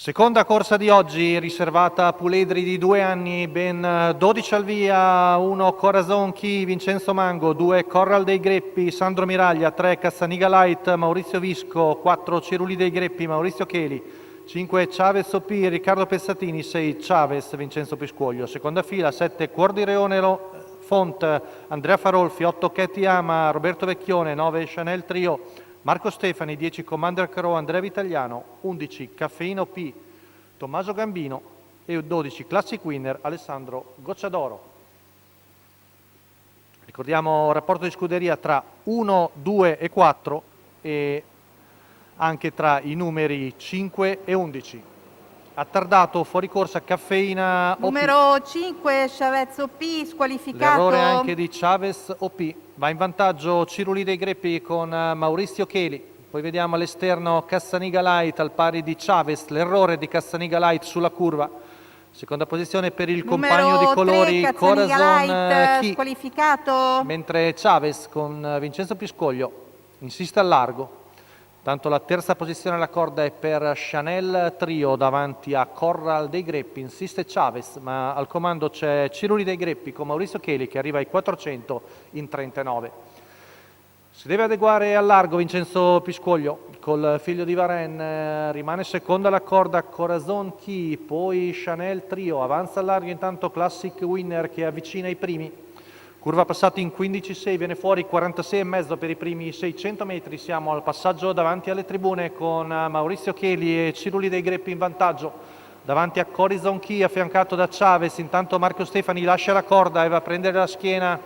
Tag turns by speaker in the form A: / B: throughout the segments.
A: Seconda corsa di oggi, riservata a puledri di 2 anni, ben 12 al via, 1 Corazon Key, Vincenzo Mango, 2 Corral dei Greppi, Sandro Miraglia, 3 Cassaniga Light, Maurizio Visco, 4 Ciruli dei Greppi, Maurizio Cheli, 5 Chavez OP, Riccardo Pessatini, 6 Chavez, Vincenzo Piscuoglio. Seconda fila, 7 Cuor di Leone Font, Andrea Farolfi, 8 Ketty Ama, Roberto Vecchione, 9 Chanel Trio, Marco Stefani, 10 Commander Crow, Andrea Vitagliano, 11 Caffeino P, Tommaso Gambino e 12 Classic Winner, Alessandro Gocciadoro. Ricordiamo il rapporto di scuderia tra 1, 2 e 4 e anche tra i numeri 5 e 11. Attardato fuori corsa Caffeina OP.
B: Numero 5 Chavez OP squalificato.
A: L'errore anche di Chavez OP. Va in vantaggio Ciruli dei Greppi con Maurizio Cheli. Poi vediamo all'esterno Cassaniga Light al pari di Chavez. L'errore di Cassaniga Light sulla curva. Seconda posizione per il compagno di colori Corazon Key.
B: Squalificato.
A: Mentre Chavez con Vincenzo Piscoglio insiste al largo. Tanto la terza posizione alla corda è per Chanel Trio davanti a Corral dei Greppi, insiste Chavez, ma al comando c'è Ciruli dei Greppi con Maurizio Cheli che arriva ai 400 in 39. Si deve adeguare al largo Vincenzo Piscoglio col figlio di Varenne, rimane seconda alla corda Corazon Key, poi Chanel Trio, avanza al largo intanto Classic Winner che avvicina i primi. Curva passata in 15,6, viene fuori 46,5 per i primi 600 metri, siamo al passaggio davanti alle tribune con Maurizio Cheli e Ciruli dei Greppi in vantaggio, davanti a Corazon Key affiancato da Chavez, intanto Marco Stefani lascia la corda e va a prendere la schiena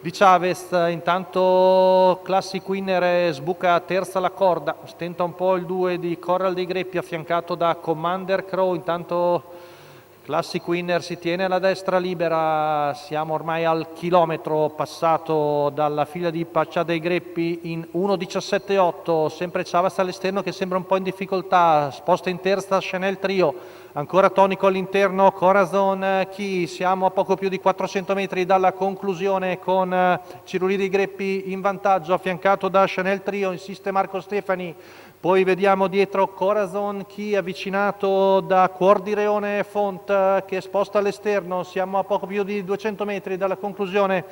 A: di Chavez, intanto Classic Winner sbuca terza alla corda, stenta un po' il 2 di Corral dei Greppi affiancato da Commander Crow, intanto Classic Winner si tiene alla destra libera, siamo ormai al chilometro passato dalla fila di Paccia dei Greppi in 1.17.8, sempre Chavez all'esterno che sembra un po' in difficoltà, sposta in terza Chanel Trio, ancora tonico all'interno Corazon Key, siamo a poco più di 400 metri dalla conclusione con Ciruli dei Greppi in vantaggio affiancato da Chanel Trio, insiste Marco Stefani. Poi vediamo dietro Corazon Key avvicinato da Cuor di Leone Font che sposta all'esterno, siamo a poco più di 200 metri dalla conclusione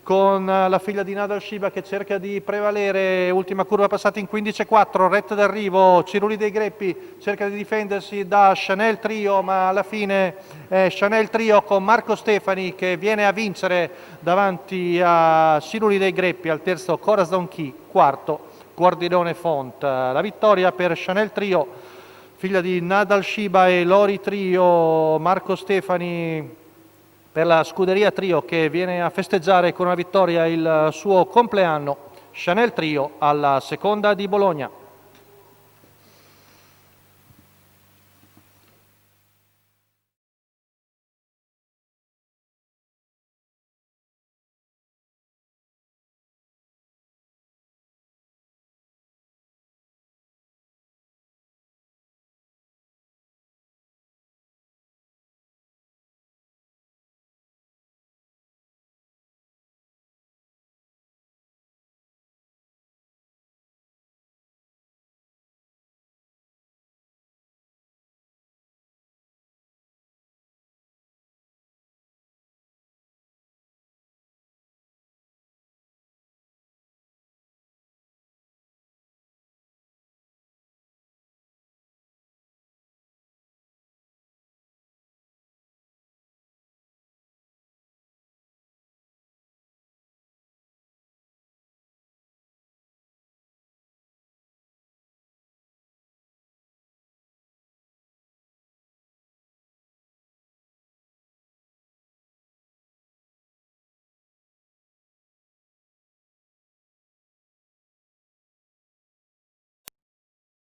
A: con la figlia di Nadal Shiba che cerca di prevalere, ultima curva passata in 15,4, retta d'arrivo, Ciruli dei Greppi cerca di difendersi da Chanel Trio, ma alla fine Chanel Trio con Marco Stefani che viene a vincere davanti a Ciruli dei Greppi, al terzo Corazon Key, quarto Cuor di Leone Font. La vittoria per Chanel Trio, figlia di Nadal Shiba e Lori Trio, Marco Stefani per la scuderia Trio che viene a festeggiare con una vittoria il suo compleanno. Chanel Trio alla seconda di Bologna.